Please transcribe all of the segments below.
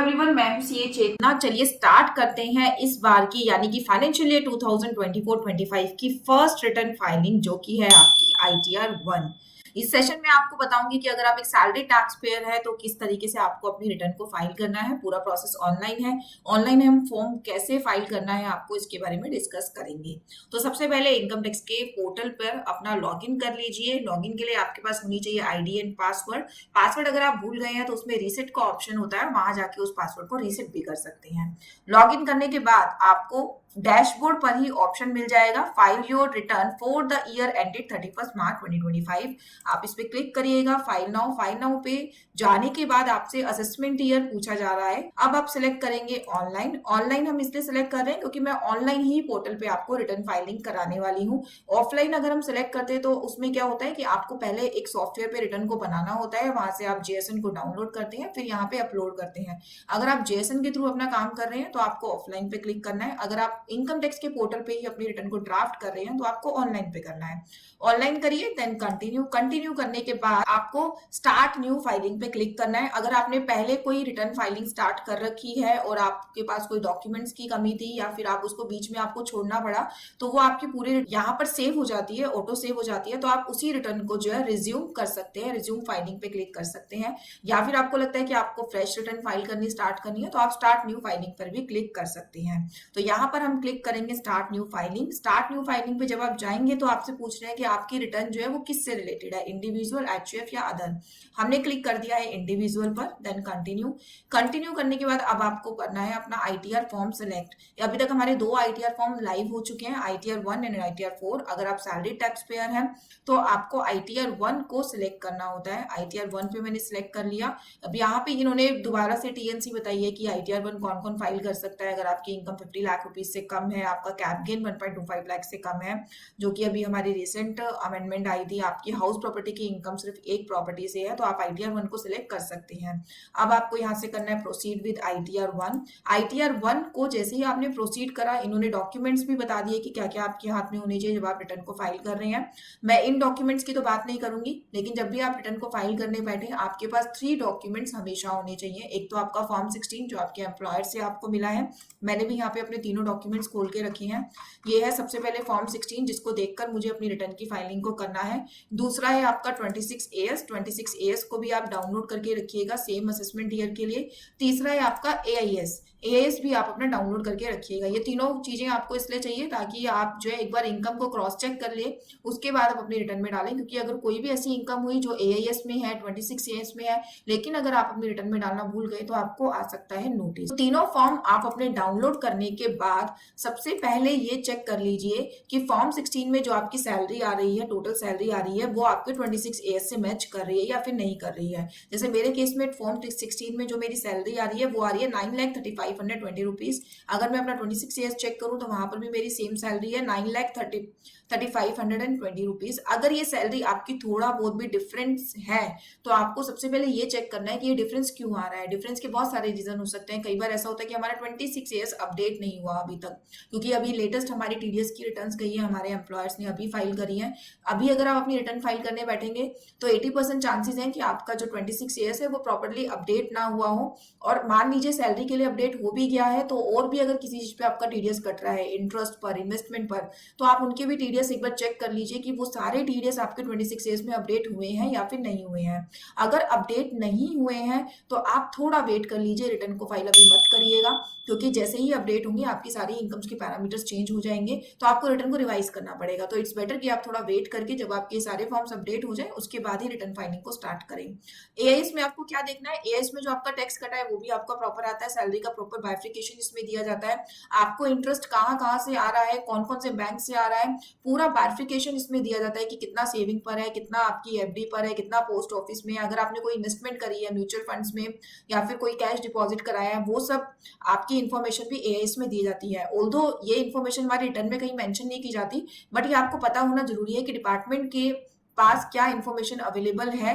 Everyone, मैं हूं CA चेतना। चलिए स्टार्ट करते हैं इस बार की यानी कि फाइनेंशियल ईयर 2024-25 की फर्स्ट रिटर्न फाइलिंग जो कि है आपकी आईटीआर 1। इस सेशन में आपको बताऊंगी कि अगर आप एक सैलरी टैक्स पेयर है तो किस तरीके से आपको अपनी रिटर्न को फाइल करना है। पूरा प्रोसेस ऑनलाइन है। ऑनलाइन हम फॉर्म कैसे फाइल करना है आपको इसके बारे में डिस्कस करेंगे। तो सबसे पहले इनकम टैक्स के पोर्टल पर अपना लॉगिन कर लीजिए। लॉगिन के लिए आपके पास होनी चाहिए आईडी एंड पासवर्ड। पासवर्ड अगर आप भूल गए हैं तो उसमें रीसेट का ऑप्शन होता है, वहां जाके उस पासवर्ड को रीसेट भी कर सकते हैं। लॉगिन करने के बाद आपको डैशबोर्ड पर ही ऑप्शन मिल जाएगा file your return for the year ended 31 मार्च 2025। आप इस पे क्लिक करिएगा फाइल नाउ पे जाने के बाद आपसे असेसमेंट ईयर पूछा जा रहा है। अब आप सिलेक्ट करेंगे ऑनलाइन। ऑनलाइन हम इसलिए सिलेक्ट कर रहे हैं क्योंकि मैं ऑनलाइन ही पोर्टल पे आपको रिटर्न फाइलिंग कराने वाली हूँ। ऑफलाइन अगर हम सिलेक्ट करते हैं तो उसमें क्या होता है कि आपको पहले एक सॉफ्टवेयर पे रिटर्न को बनाना होता है, वहां से आप जेएसएन को डाउनलोड करते हैं, फिर यहाँ पे अपलोड करते हैं। अगर आप जेएसएन के थ्रू अपना काम कर रहे हैं तो आपको ऑफलाइन पे क्लिक करना है। अगर आप इनकम टैक्स के पोर्टल पे ही अपनी रिटर्न को ड्राफ्ट कर रहे हैं तो आपको ऑनलाइन पे करना है। ऑनलाइन करिए, देन कंटिन्यू करने के बाद आपको स्टार्ट न्यू फाइलिंग पे क्लिक करना है। अगर आपने पहले कोई रिटर्न फाइलिंग स्टार्ट कर रखी है और आपके पास कोई डॉक्यूमेंट्स की कमी थी या फिर आप उसको बीच में आपको छोड़ना पड़ा तो वो आपकी पूरी यहाँ पर सेव हो जाती है, ऑटो सेव हो जाती है। तो आप उसी रिटर्न को जो है रिज्यूम कर सकते हैं, रिज्यूम फाइलिंग पे क्लिक कर सकते हैं। या फिर आपको लगता है कि आपको फ्रेश रिटर्न फाइल करनी स्टार्ट करनी है तो आप स्टार्ट न्यू फाइलिंग पर भी क्लिक कर सकते हैं। तो यहाँ पर हम क्लिक करेंगे start new filing. Start new filing पे जब आप जाएंगे तो आपसे पूछ रहे हैं कि आपकी रिटर्न जो है वो किससे रिलेटेड है, इंडिविजुअल, एचयूएफ या अदर। हमने क्लिक कर दिया है इंडिविजुअल पर, देन कंटिन्यू करने के बाद अब आपको करना है अपना आईटीआर फॉर्म सिलेक्ट। अभी तक हमारे दो आईटीआर फॉर्म लाइव हो चुके हैं, आईटीआर 1 एंड आईटीआर 4। अगर आप सैलरी टैक्स पेयर हैं तो आपको आईटीआर 1 को सिलेक्ट करना होता है। आईटीआर 1 पे मैंने सिलेक्ट कर लिया। अब यहाँ पे इन्होंने दोबारा से टीएनसी बताई है कि आईटीआर 1 कौन कौन फाइल कर सकता है। अगर आपकी इनकम 50 लाख रुपीज से कम है, आपका कैप गेन 1.25 लाख से कम है, जो कि अभी हमारी रिसेंट अमेंडमेंट आई थी, आपकी हाउस प्रॉपर्टी की इनकम सिर्फ एक प्रॉपर्टी से है तो आप आईटीआर 1 को सिलेक्ट कर सकते हैं। अब आपको यहाँ से करना है प्रोसीड विद आईटीआर 1। आईटीआर 1 को जैसे ही आपने प्रोसीड करा, इन्होंने डॉक्यूमेंट्स भी बता दिए कि क्या क्या आपके हाथ में होने चाहिए जब आप रिटर्न को फाइल कर रहे हैं। मैं इन डॉक्यूमेंट्स की तो बात नहीं करूंगी, लेकिन जब भी आप रिटर्न को फाइल करने बैठे आपके पास 3 डॉक्यूमेंट्स हमेशा होने चाहिए। एक तो आपका फॉर्म 16 जो आपके एम्प्लॉयर से आपको मिला है। मैंने भी यहाँ पे अपने तीनों डॉक्यूमेंट्स खोल के रखे हैं। ये है सबसे पहले फॉर्म 16 जिसको देखकर मुझे अपनी रिटर्न की फाइलिंग को करना है। दूसरा है आपका 26AS को भी आप डाउनलोड करके रखिएगा सेम असेसमेंट ईयर के लिए। तीसरा है आपका एआईएस भी आप अपना डाउनलोड करके रखिएगा। ये तीनों चीजें आपको इसलिए चाहिए ताकि आप जो है एक बार इनकम को क्रॉस चेक कर ले, उसके बाद आप अपनी रिटर्न में डालें। क्योंकि अगर कोई भी ऐसी इनकम हुई जो एआईएस में है, 26AS में है, लेकिन अगर आप अपनी रिटर्न में डालना भूल गए तो आपको आ सकता है नोटिस। तो तीनों फॉर्म आप अपने डाउनलोड करने के बाद सबसे पहले ये चेक कर लीजिए कि फॉर्म 16 में जो आपकी सैलरी आ रही है, टोटल सैलरी आ रही है, वो आपके 26AS से मैच कर रही है या फिर नहीं कर रही है। जैसे मेरे केस में फॉर्म 16 में जो मेरी सैलरी आ रही है वो आ रही है 9,35,120 रुपीज। अगर मैं अपना 26AS चेक करूं तो वहां पर भी मेरी सेम सैलरी है 9,35,120 रुपीज। अगर ये सैलरी आपकी थोड़ा बहुत भी डिफरेंस है तो आपको सबसे पहले ये चेक करना है कि ये डिफरेंस क्यों आ रहा है। डिफरेंस के बहुत सारे रीजन हो सकते हैं। कई बार ऐसा होता है कि हमारा 26AS अपडेट नहीं हुआ अभी तक, क्योंकि अभी लेटेस्ट हमारी टीडीएस की रिटर्न्स गई है, हमारे एम्प्लॉयर्स ने अभी फाइल करी है। अभी अगर आप अपनी रिटर्न फाइल करने बैठेंगे तो 80% चांसेस हैं कि आपका जो 26AS है वो प्रॉपर्ली अपडेट ना हुआ हो। और मान लीजिए सैलरी के लिए अपडेट हो भी गया है तो और भी अगर किसी चीज पे आपका टीडीएस कट रहा है, इंटरेस्ट पर, इन्वेस्टमेंट पर, तो आप उनके भी टीडीएस एक बार चेक कर लीजिए कि वो सारे टीडीएस आपके 26AS में अपडेट हुए हैं या फिर नहीं हुए हैं। अगर अपडेट नहीं हुए हैं तो आप थोड़ा वेट कर लीजिए, रिटर्न को फाइल अभी मत करिएगा, क्योंकि जैसे ही अपडेट होंगे आपकी सारी इनकम्स के पैरामीटर्स चेंज हो जाएंगे तो आपको रिटर्न को रिवाइज करना पड़ेगा। तो इट्स बेटर कि आप थोड़ा वेट करके जब आपके सारे फॉर्म्स अपडेट हो जाए उसके बाद ही रिटर्न फाइलिंग को स्टार्ट करें। एआईएस में आपको क्या देखना है, एआईएस में जो आपका टैक्स कटा है वो भी आपका प्रॉपर आता है, सैलरी का प्रॉपर बाइफिकेशन इसमें दिया जाता है। आपको इंटरेस्ट कहाँ कहाँ से आ रहा है, कौन कौन से बैंक से आ रहा है, पूरा बाइफिकेशन इसमें दिया जाता है कि कितना सेविंग पर है, कितना आपकी एफडी पर है, कितना पोस्ट ऑफिस में, अगर आपने कोई इन्वेस्टमेंट करी है म्यूचुअल फंड्स में या फिर कोई कैश डिपॉजिट कराया है, वो सब आपकी इन्फॉर्मेशन भी एआईएस में दी जाती है। ऑल्दो ये इन्फॉर्मेशन हमारी रिटर्न में कहीं मेंशन नहीं की जाती, बट ये आपको पता होना जरूरी है कि डिपार्टमेंट के पास क्या इन्फॉर्मेशन अवेलेबल है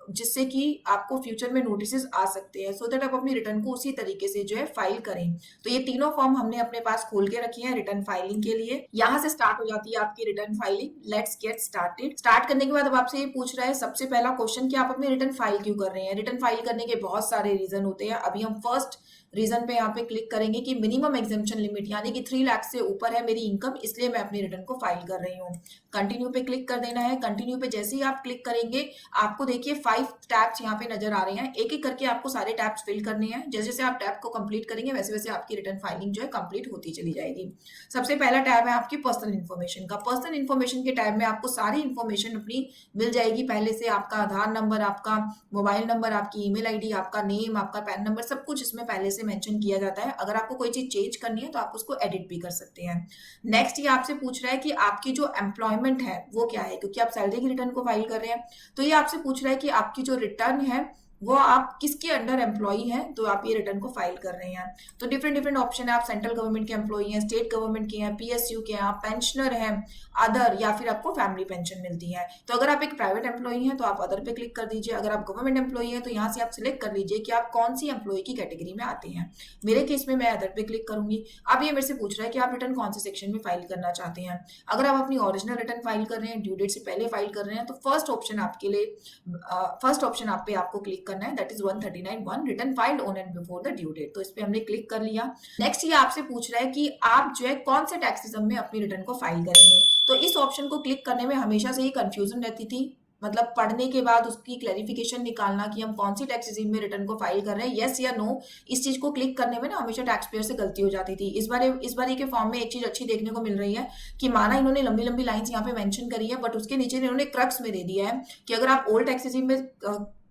जिससे कि आपको फ्यूचर में नोटिस आ सकते हैं, सो दैट आप अपनी रिटर्न को उसी तरीके से जो है फाइल करें। तो ये तीनों फॉर्म हमने अपने पास खोल के रखे हैं रिटर्न फाइलिंग के लिए। यहाँ से स्टार्ट हो जाती है आपकी return filing. Let's get started. Start करने के बाद अब आपसे ये पूछ रहा है सबसे पहला क्वेश्चन कि आप अपनी रिटर्न फाइल क्यों कर रहे हैं। रिटर्न फाइल करने के बहुत सारे रीजन होते हैं। अभी हम फर्स्ट रीजन पे यहाँ पे क्लिक करेंगे कि मिनिमम एग्जेम्पशन लिमिट यानी कि 3 लाख से ऊपर है मेरी इनकम, इसलिए मैं अपनी रिटर्न को फाइल कर रही हूँ। कंटिन्यू पे क्लिक कर देना है। कंटिन्यू पे जैसे ही आप क्लिक करेंगे आपको देखिए 5 टैब्स यहाँ पे नजर आ रहे हैं। एक एक करके आपको सारे टैब्स फिल करने हैं। जैसे जैसे आप टैब को कंप्लीट करेंगे वैसे वैसे आपकी रिटर्न फाइलिंग जो है कंप्लीट होती चली जाएगी। सबसे पहला टैब है आपकी पर्सनल इन्फॉर्मेशन का। पर्सनल इन्फॉर्मेशन के टैब में आपको सारी इन्फॉर्मेशन अपनी मिल जाएगी पहले से। आपका आधार नंबर, आपका मोबाइल नंबर, आपकी ईमेल आईडी, आपका नेम, आपका पैन नंबर, सब कुछ इसमें पहले से मेंशन किया जाता है। अगर आपको कोई चीज चेंज करनी है तो आप उसको एडिट भी कर सकते हैं। नेक्स्ट ये आपसे पूछ रहा है कि आपकी जो एम्प्लॉयमेंट है वो क्या है, क्योंकि आप सैलरी की रिटर्न को फाइल कर रहे हैं। तो ये आपसे पूछ रहा है कि आपकी जो रिटर्न है वो आप किसके अंडर एम्प्लॉई हैं, तो आप ये रिटर्न को फाइल कर रहे हैं। तो डिफरेंट डिफरेंट ऑप्शन है। आप सेंट्रल गवर्नमेंट के एम्प्लॉई हैं, स्टेट गवर्नमेंट के हैं, पीएसयू के हैं, आप पेंशनर हैं, अदर, या फिर आपको फैमिली पेंशन मिलती है। तो अगर आप एक प्राइवेट एम्प्लॉई हैं तो आप अदर पे क्लिक कर दीजिए। अगर आप गवर्नमेंट एम्प्लॉई हैं तो यहाँ से आप सिलेक्ट कर लीजिए कि आप कौन सी एम्प्लॉई की कैटेगरी में आते हैं। मेरे केस में मैं अदर पे क्लिक करूंगी। अब ये मेरे से पूछ रहा है कि आप रिटर्न कौन से सेक्शन में फाइल करना चाहते हैं। अगर आप अपनी ओरिजिनल रिटर्न फाइल कर रहे हैं, ड्यू डेट से पहले फाइल कर रहे हैं, तो फर्स्ट ऑप्शन आपके लिए फर्स्ट ऑप्शन आप पे आपको क्लिक करना है, that is 139(1) return filed on and before the due date. तो इस पे हमने क्लिक कर लिया। नेक्स्ट ये आपसे पूछ रहा है कि आप जो है कौन से टैक्स सिस्टम में अपनी रिटर्न को फाइल करेंगे। तो इस ऑप्शन को क्लिक करने में हमेशा से ही कंफ्यूजन रहती थी, मतलब पढ़ने के बाद उसकी क्लैरिफिकेशन निकालना कि हम कौन सी टैक्स रिजीम में रिटर्न को फाइल कर रहे हैं, यस या नो। इस चीज को क्लिक करने में ना हमेशा टैक्स पेयर से गलती हो जाती थी। इस बार के फॉर्म में एक चीज अच्छी देखने को मिल रही है कि माना इन्होंने लंबी लंबी लाइंस यहाँ पे मेंशन करी है, बट उसके नीचे इन्होंने क्रक्स में दे दिया है कि अगर आप ओल्ड टैक्स रिजीम में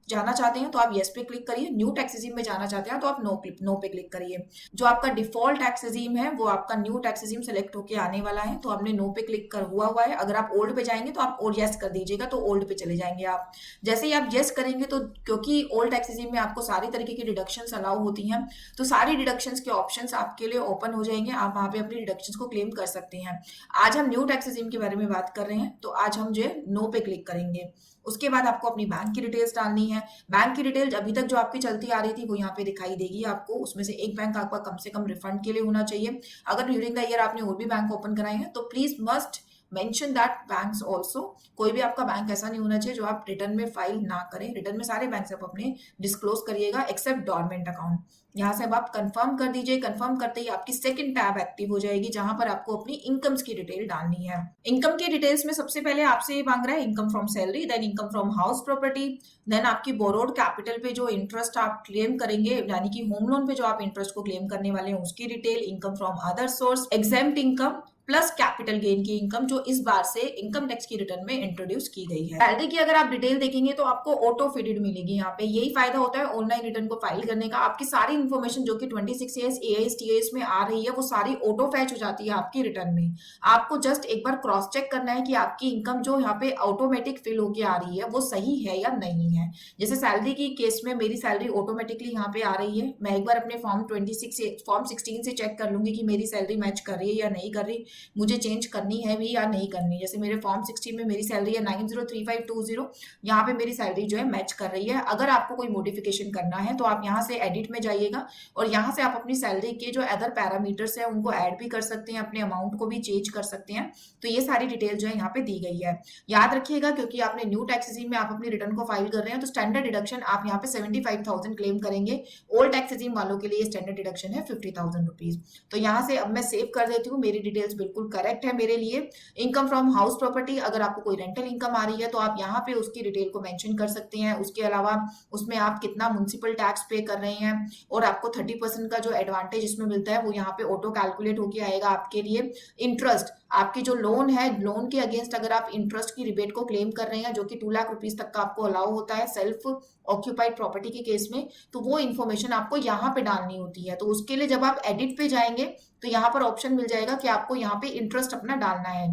जाना चाहते हैं तो आप येस पे क्लिक करिए, न्यू टैक्स रिजीम में जाना चाहते हैं तो आप नो पे क्लिक करिए। जो आपका डिफॉल्ट टैक्स रिजीम है वो आपका न्यू टैक्स रिजीम सेलेक्ट होके आने वाला है, तो हमने नो पे क्लिक कर हुआ है। अगर आप ओल्ड पे जाएंगे तो आप येस कर दीजिएगा, तो ओल्ड पे चले जाएंगे आप। जैसे ही आप येस करेंगे तो क्योंकि ओल्ड टैक्स रिजीम में आपको सारी तरीके की डिडक्शंस अलाउ होती हैं, तो सारी डिडक्शंस के ऑप्शंस आपके लिए ओपन हो जाएंगे। आप वहां पे अपनी डिडक्शंस को क्लेम कर सकते हैं। आज हम न्यू टैक्स रिजीम के बारे में बात कर रहे हैं, तो आज हम जो है नो पे क्लिक करेंगे। उसके बाद आपको अपनी बैंक की डिटेल्स डालनी है। बैंक की डिटेल्स अभी तक जो आपकी चलती आ रही थी वो यहाँ पे दिखाई देगी आपको। उसमें से एक बैंक आपका कम से कम रिफंड के लिए होना चाहिए। अगर ड्यूरिंग द ईयर आपने और भी बैंक ओपन कराए हैं तो please must mention that banks also. कोई भी आपका बैंक ऐसा नहीं होना चाहिए जो आप रिटर्न में फाइल ना करें। रिटर्न में सारे बैंक आप अपने डिस्क्लोज करिएगा एक्सेप्ट डॉर्मेंट अकाउंट। यहाँ से अब आप कंफर्म कर दीजिए। कंफर्म करते ही आपकी सेकंड टैब एक्टिव हो जाएगी जहां पर आपको अपनी इनकम्स की डिटेल डालनी है। इनकम की डिटेल्स में सबसे पहले आपसे ये मांग रहा है income from salary, then income from house property, then आपकी बोरोड कैपिटल पे जो इंटरेस्ट आप क्लेम करेंगे यानी कि होम लोन पे जो आप इंटरेस्ट को क्लेम करने वाले हैं उसकी detail, income from other source, exempt income plus capital gain की इनकम जो इस बार से इनकम टैक्स की रिटर्न में इंट्रोड्यूस की गई है। सैलरी की अगर आप डिटेल देखेंगे तो आपको ऑटो फिटेड मिलेगी। यहाँ पे यही फायदा होता है ऑनलाइन रिटर्न को फाइल करने का। आपकी सारी इन्फॉर्मेशन जो कि 26AS AIS TAS में आ रही है वो सारी ऑटो फैच हो जाती है आपकी रिटर्न में। आपको जस्ट एक बार क्रॉस चेक करना है कि आपकी इनकम जो यहाँ पे ऑटोमेटिक फिल होके आ रही है वो सही है या नहीं है। जैसे सैलरी की केस में मेरी सैलरी ऑटोमेटिकली यहाँ पे आ रही है। मैं एक बार अपने फॉर्म 16 से चेक कर लूंगी कि मेरी सैलरी मैच कर रही है या नहीं कर रही, मुझे चेंज करनी है भी या नहीं करनी। जैसे मेरे फॉर्म 16 में मेरी सैलरी है 903520, यहाँ पे मेरी सैलरी जो है मैच कर रही है। अगर आपको कोई मॉडिफिकेशन करना है तो आप यहाँ से एडिट में जाइएगा और यहाँ से आप अपनी सैलरी के जो अदर पैरामीटर्स है उनको ऐड भी कर सकते हैं, अपने अमाउंट को भी चेंज कर सकते हैं। तो ये सारी डिटेल जो है यहाँ पे दी गई है। याद रखिएगा क्योंकि आपने न्यू टैक्स रिजीम में आप अपनी रिटर्न को फाइल कर रहे हैं तो स्टैंडर्ड डिडक्शन आप यहाँ पे 75,000 क्लेम करेंगे। ओल्ड टैक्स रिजीम वालों के लिए स्टैंडर्ड डिडक्शन है 50,000 रुपीज। तो यहाँ से अब मैं सेव कर देती हूँ, मेरी डिटेल्स बिल्कुल करेक्ट है मेरे लिए। इनकम फ्रॉम हाउस प्रॉपर्टी, अगर आपको कोई रेंटल इनकम आ रही है तो आप यहाँ पे उसकी डिटेल को मेंशन कर सकते हैं। उसके अलावा उसमें आप कितना म्युनिसिपल टैक्स पे कर रहे हैं और आपको 30% का जो एडवांटेज इसमें मिलता है वो यहाँ पे ऑटो कैलकुलेट होके आएगा आपके लिए। इंटरेस्ट, आपकी जो लोन है, लोन के अगेंस्ट अगर आप इंटरेस्ट की रिबेट को क्लेम कर रहे हैं जो कि 2 लाख रुपीज तक का आपको अलाउ होता है सेल्फ ऑक्यूपाइड प्रॉपर्टी के केस में, तो वो इन्फॉर्मेशन आपको यहाँ पे डालनी होती है। तो उसके लिए जब आप एडिट पे जाएंगे तो यहाँ पर ऑप्शन मिल जाएगा कि आपको यहाँ पे इंटरेस्ट अपना डालना है।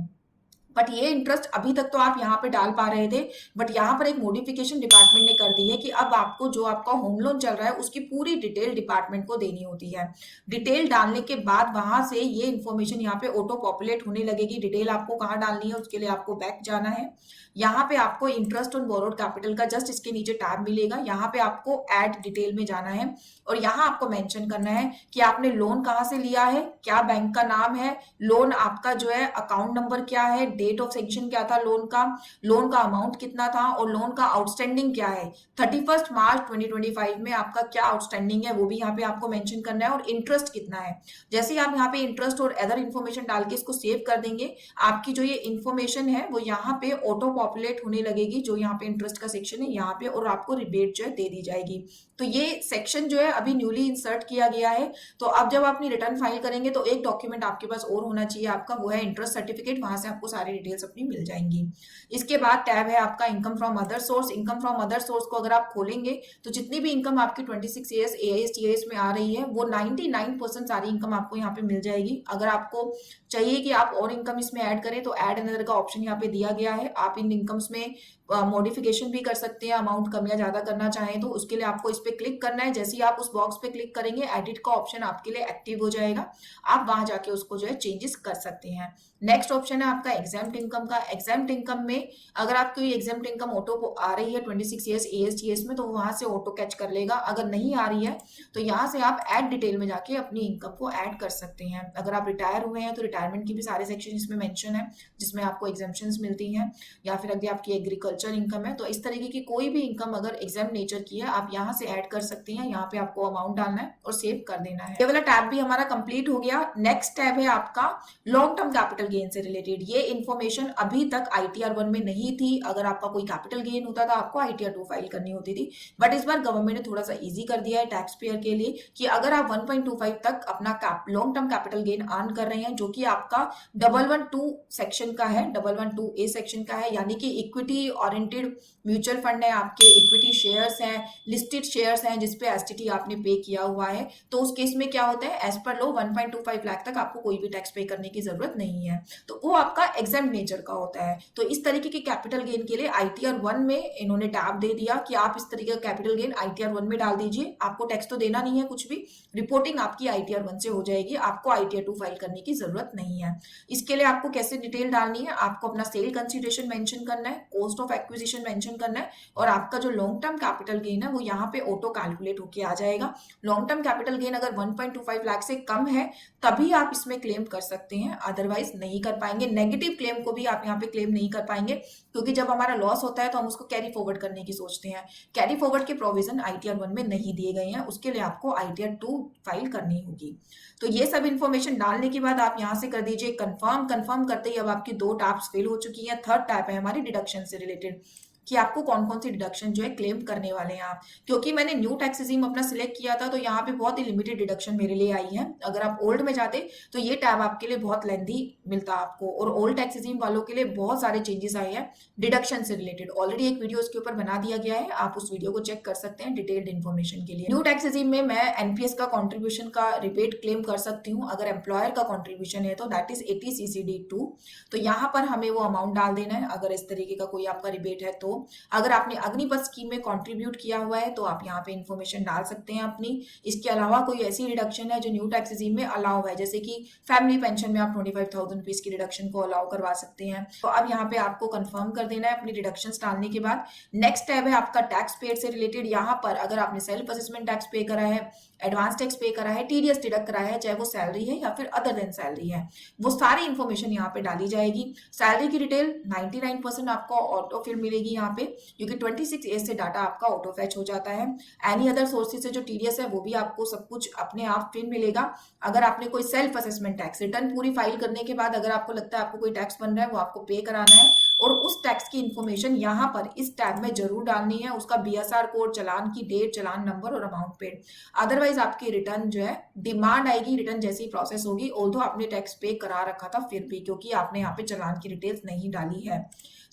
बट ये इंटरेस्ट अभी तक तो आप यहाँ पे डाल पा रहे थे, बट यहाँ पर एक मॉडिफिकेशन डिपार्टमेंट ने कर दी है कि अब आपको जो आपका होम लोन चल रहा है उसकी पूरी डिटेल डिपार्टमेंट को देनी होती है। डिटेल डालने के बाद वहां से ये इन्फॉर्मेशन यहाँ पे ऑटो पॉपुलेट होने लगेगी। डिटेल आपको कहाँ डालनी है उसके लिए आपको बैक जाना है। यहाँ पे आपको इंटरेस्ट ऑन बोरोड कैपिटल का जस्ट इसके नीचे टैब मिलेगा, यहाँ पे आपको ऐड डिटेल में जाना है और यहाँ आपको मेंशन करना है कि आपने लोन कहाँ से लिया है, क्या बैंक का नाम है, लोन आपका जो है अकाउंट नंबर क्या है, डेट ऑफ सेंक्शन क्या था लोन का अमाउंट कितना था और लोन का आउटस्टैंडिंग क्या है। 31 मार्च 2025 में आपका क्या आउटस्टैंडिंग है वो भी यहाँ पे आपको मेंशन करना है और इंटरेस्ट कितना है। जैसे ही आप यहाँ पे इंटरेस्ट और अदर इन्फॉर्मेशन डाल के इसको सेव कर देंगे, आपकी जो ये इन्फॉर्मेशन है वो यहाँ पे ऑटो पॉपुलेट होने लगेगी, जो यहाँ पे इंटरेस्ट का सेक्शन है यहाँ पे, और आपको रिबेट जो है दे दी जाएगी। तो ये सेक्शन जो है अभी न्यूली इंसर्ट किया गया है। तो अब जब आप अपनी रिटर्न फाइल करेंगे तो एक डॉक्यूमेंट आपके पास और होना चाहिए आपका, वो है इंटरेस्ट सर्टिफिकेट। वहां से आपको सारी डिटेल्स अपनी मिल जाएंगी। इसके बाद टैब है आपका income from other source. Income from other source को अगर आप खोलेंगे तो जितनी भी इनकम आपकी 26 ईयर्स एएस टीएस में आ रही है वो 99% सारी इनकम आपको यहाँ पे मिल जाएगी। अगर आपको चाहिए कि आप और इनकम इसमें ऐड करें तो ऐड अनदर का ऑप्शन यहाँ पे दिया गया है। आप इन इनकम्स में मॉडिफिकेशन भी कर सकते हैं, अमाउंट कम या ज्यादा करना चाहें तो उसके लिए आपको इस पे क्लिक करना है। जैसे ही आप उस बॉक्स पे क्लिक करेंगे एडिट का ऑप्शन आपके लिए एक्टिव हो जाएगा, आप वहां जाके उसको जो है चेंजेस कर सकते हैं। नेक्स्ट ऑप्शन है आपका एग्जाम्प्ट इनकम का। एग्जाम्प्ट इनकम में अगर आपको ये एग्जाम्प्ट इनकम ऑटो आ रही है 26 ईयर्स एएसटीएस में तो वहां से ऑटो कैच कर लेगा। अगर नहीं आ रही है तो यहाँ से आप ऐड डिटेल में जाके अपनी इनकम को ऐड कर सकते हैं। अगर आप रिटायर हुए हैं तो रिटायरमेंट की भी सारे सेक्शन इसमें मेंशन है जिसमें आपको एग्जाम्पशंस मिलती हैं, या फिर अगर आपकी एग्रीकल्चर इनकम है तो इस तरीके की कोई भी इनकम अगर एग्जाम नेचर की है आप यहाँ से ऐड कर सकते हैं। यहाँ पे आपको अमाउंट डालना है और सेव कर देना है। ये वाला टैब भी हमारा कंप्लीट हो गया। नेक्स्ट टैब है आपका लॉन्ग टर्म कैपिटल गेन से रिलेटेड। ये इन्फॉर्मेशन अभी तक आईटीआर 1 में नहीं थी। अगर आपका कोई कैपिटल गेन होता था आपको आईटीआर 2 फाइल करनी होती थी, बट इस बार गवर्नमेंट ने थोड़ा सा इजी कर दिया है टैक्स पेयर के लिए कि अगर आप 1.25 तक अपना long term capital gain earn कर रहे हैं जो कि आपका 112 सेक्शन का है, 112 ए सेक्शन का है, यानी कि इक्विटी ओरिएंटेड म्यूचुअल फंड है, आपके इक्विटी शेयर्स हैं, लिस्टेड शेयर्स हैं जिसपे एसटीटी आपने पे किया हुआ है, तो उस केस में क्या होता है एज पर लो 1.25 लाख तक आपको कोई भी टैक्स पे करने की जरूरत नहीं है। तो वो आपका एग्जाम नेचर का होता है। तो इस तरीके के कैपिटल गेन के लिए आईटीआर 1 में इन्होंने टैब दे दिया कि आप इस तरीके का कैपिटल गेन आईटीआर 1 में डाल दीजिए। आपको टैक्स तो देना नहीं है कुछ भी, रिपोर्टिंग आपकी आईटीआर 1 से हो जाएगी, आपको आईटीआर 2 फाइल करने की जरूरत नहीं है। इसके लिए आपको कैसे डिटेल डालनी है, आपको अपना सेल कंसिडरेशन मेंशन करना है, कॉस्ट ऑफ एक्विजिशन मेंशन करना है और आपका जो लॉन्ग टर्म कैपिटल गेन है वो यहाँ पे ऑटो कैलकुलेट होके आ जाएगा। लॉन्ग टर्म कैपिटल गेन अगर 1.25 लाख से कम है तभी आप इसमें क्लेम कर सकते हैं, अदरवाइज नहीं कर पाएंगे। नेगेटिव क्लेम को भी आप यहाँ पे क्लेम नहीं कर पाएंगे क्योंकि जब हमारा लॉस होता है तो हम उसको कैरी फॉरवर्ड करने की सोचते हैं। कैरी फॉरवर्ड के प्रोविजन आईटीआर 1 में नहीं दिए गए हैं, उसके लिए आपको आईटीआर 2 फाइल करनी होगी। तो ये सब इन्फॉर्मेशन डालने के बाद आप यहाँ से कर दीजिए कंफर्म। कंफर्म करते ही अब आपकी 2 टैब्स फिल हो चुकी हैं। थर्ड टैब है हमारी डिडक्शन से रिलेटेड कि आपको कौन कौन सी डिडक्शन जो है क्लेम करने वाले हैं आप। क्योंकि मैंने न्यू टैक्स रिजीम अपना सिलेक्ट किया था तो यहाँ पे बहुत ही लिमिटेड डिडक्शन मेरे लिए आई है। अगर आप ओल्ड में जाते तो ये टैब आपके लिए बहुत लेंथी मिलता आपको, और ओल्ड टैक्स रिजीम वालों के लिए बहुत सारे चेंजेस आए हैं डिडक्शन से रिलेटेड। ऑलरेडी एक वीडियो उसके ऊपर बना दिया गया है, आप उस वीडियो को चेक कर सकते हैं डिटेल्ड इन्फॉर्मेशन के लिए। न्यू टैक्स रिजीम में मैं एनपीएस का कॉन्ट्रीब्यूशन का रिबेट क्लेम कर सकती हूँ। अगर एम्प्लॉयर का कॉन्ट्रीब्यूशन है तो दैट इज 80 CCD2। तो यहाँ पर हमें वो अमाउंट डाल देना है अगर इस तरीके का कोई आपका रिबेट है तो। अगर आपने अग्निपथ स्कीम में कंट्रीब्यूट किया हुआ है तो आप यहाँ पे इन्फॉर्मेशन डाल सकते हैं अपनी। इसके अलावा कोई ऐसी रिडक्शन है जो न्यू टैक्स रिजीम में अलाउ है, जैसे कि फैमिली पेंशन में आप 25,000 रुपीज की रिडक्शन को अलाउ करवा सकते हैं। तो अब यहाँ पे आपको कंफर्म कर देना है अपनी रिडक्शन डालने के बाद। नेक्स्ट टैब है आपका टैक्स पेड से रिलेटेड। यहाँ पर अगर आपने सेल्फ असेसमेंट टैक्स पे करा है, एडवांस टैक्स पे करा है, टीडीएस डिडक्ट करा है, चाहे वो सैलरी है या फिर अदर देन सैलरी है, वो सारी इन्फॉर्मेशन यहाँ पे डाली जाएगी। सैलरी की डिटेल 99% आपको ऑटो फिल मिलेगी यहाँ पे, क्योंकि 26 एज से डाटा आपका ऑटो फैच हो जाता है। एनी अदर सोर्सेज से जो टीडीएस है वो भी आपको सब कुछ अपने आप फिल मिलेगा। अगर आपने कोई सेल्फ असेसमेंट टैक्स रिटर्न पूरी फाइल करने के बाद अगर आपको लगता है आपको कोई टैक्स बन रहा है वो आपको पे कराना है, और उस टैक्स की इन्फॉर्मेशन यहाँ पर इस टैब में जरूर डालनी है, उसका बीएसआर कोड, चालान की डेट, चालान नंबर और अमाउंट पेड। अदरवाइज आपकी रिटर्न जो है डिमांड आएगी रिटर्न जैसी प्रोसेस होगी, ऑल्दो आपने टैक्स पे करा रखा था फिर भी, क्योंकि आपने यहाँ पे चालान की डिटेल्स नहीं डाली है।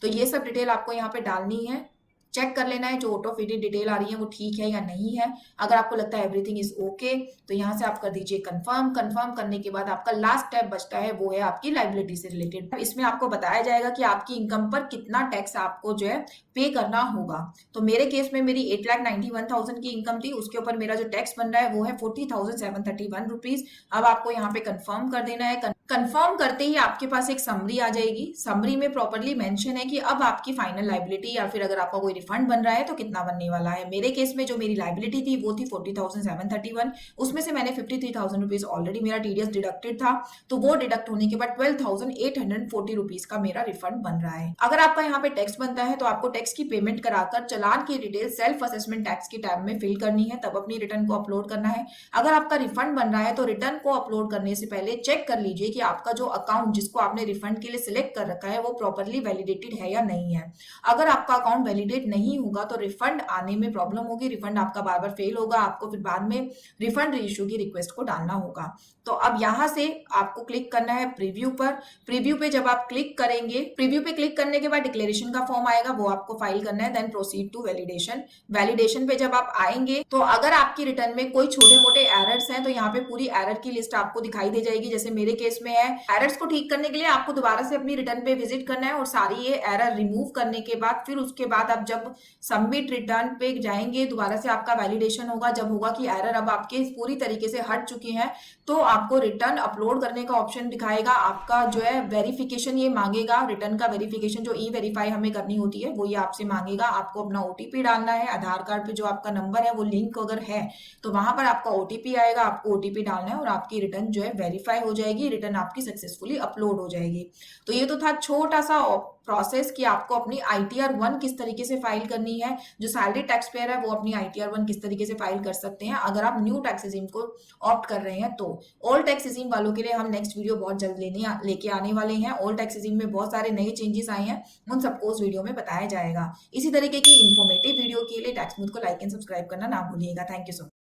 तो ये सब डिटेल आपको यहाँ पे डालनी है। चेक कर लेना है जो ऑटो फिटेड डिटेल आ रही है वो ठीक है या नहीं है। अगर आपको लगता है एवरीथिंग इज ओके तो यहाँ से आप कर दीजिए कंफर्म। कंफर्म करने के बाद आपका लास्ट स्टेप बचता है वो है आपकी लाइबिलिटी से रिलेटेड। इसमें आपको बताया जाएगा कि आपकी इनकम पर कितना टैक्स आपको जो है पे करना होगा। तो मेरे केस में मेरी 8,91,000 की इनकम थी, उसके ऊपर मेरा जो टैक्स बन रहा है वो है 40,731 रुपीज। अब आपको यहाँ पे कंफर्म कर देना है। कंफर्म करते ही आपके पास एक समरी आ जाएगी। समरी में प्रॉपर्ली मेंशन है कि अब आपकी फाइनल लाइबिलिटी या फिर अगर आपका कोई रिफंड बन रहा है तो कितना बनने वाला है। मेरे केस में जो मेरी लाइबिलिटी थी वो थी 40,731, उसमें से मैंने 53,000 रुपीज ऑलरेडी मेरा टीडीएस डिडक्टेड था, तो वो डिडक्ट होने के बाद 12,840 रुपीज का मेरा रिफंड बन रहा है। अगर आपका यहाँ पे टैक्स बनता है तो आपको टैक्स की पेमेंट कराकर चालान की डिटेल सेल्फ असेसमेंट टैक्स की टैब में फिल करनी है, तब अपनी रिटर्न को अपलोड करना है। अगर आपका रिफंड बन रहा है तो रिटर्न को अपलोड करने से पहले चेक कर लीजिए कि आपका जो अकाउंट जिसको आपने रिफंड के लिए सिलेक्ट कर रखा है वो प्रॉपर्ली वैलिडेटेड है या नहीं है। अगर आपका अकाउंट वैलिडेट नहीं होगा तो रिफंड आने में प्रॉब्लम होगी, रिफंड आपका बार बार फेल होगा, आपको फिर बाद में रिफंड रीइश्यू की रिक्वेस्ट को डालना होगा। तो अब यहां से आपको क्लिक करना है प्रीव्यू पर। प्रीव्यू पे जब आप क्लिक करेंगे, प्रीव्यू पे क्लिक करने के बाद डिक्लेरेशन का फॉर्म आएगा, वो आपको फाइल करना है, then proceed to validation. Validation पे जब आप आएंगे तो अगर आपकी रिटर्न में कोई छोटे मोटे एरर्स हैं तो यहाँ पे पूरी एरर की लिस्ट आपको दिखाई दे जाएगी। जैसे मेरे केस में है, एरर्स को ठीक करने के लिए आपको दोबारा से अपनी रिटर्न पे विजिट करना है और सारी ये एरर रिमूव करने के बाद फिर उसके बाद आप जब सबमिट रिटर्न पे जाएंगे दोबारा से आपका वैलिडेशन होगा। जब होगा कि एरर अब आपके पूरी तरीके से हट चुकी है तो आपको रिटर्न अपलोड करने का ऑप्शन दिखाएगा। आपका जो है वेरिफिकेशन ये मांगेगा, रिटर्न का वेरिफिकेशन जो ई वेरीफाई हमें करनी होती है वो ये आपसे मांगेगा। आपको अपना ओटीपी डालना है, आधार कार्ड पे जो आपका नंबर है वो लिंक अगर है तो वहां पर आपका ओटीपी आएगा, आपको ओटीपी डालना है और आपकी रिटर्न जो है वेरीफाई हो जाएगी, रिटर्न आपकी सक्सेसफुली अपलोड हो जाएगी। तो ये तो था छोटा सा प्रोसेस कि आपको अपनी ITR 1 किस तरीके से फाइल करनी है। जो सैलरी टैक्स पेयर है वो अपनी ITR 1 किस तरीके से फाइल कर सकते हैं अगर आप न्यू टैक्स रिजीम को ऑप्ट कर रहे हैं। तो ओल्ड टैक्स रिजीम वालों के लिए हम नेक्स्ट वीडियो बहुत जल्द लेके आने वाले हैं। ओल्ड टैक्स रिजीम में बहुत सारे नए चेंजेस आए हैं, उन सबको उस वीडियो में बताया जाएगा। इसी तरीके की इन्फॉर्मेटिव वीडियो के लिए टैक्स स्मूथ को लाइक एंड सब्सक्राइब करना ना भूलिएगा। Thank you so much.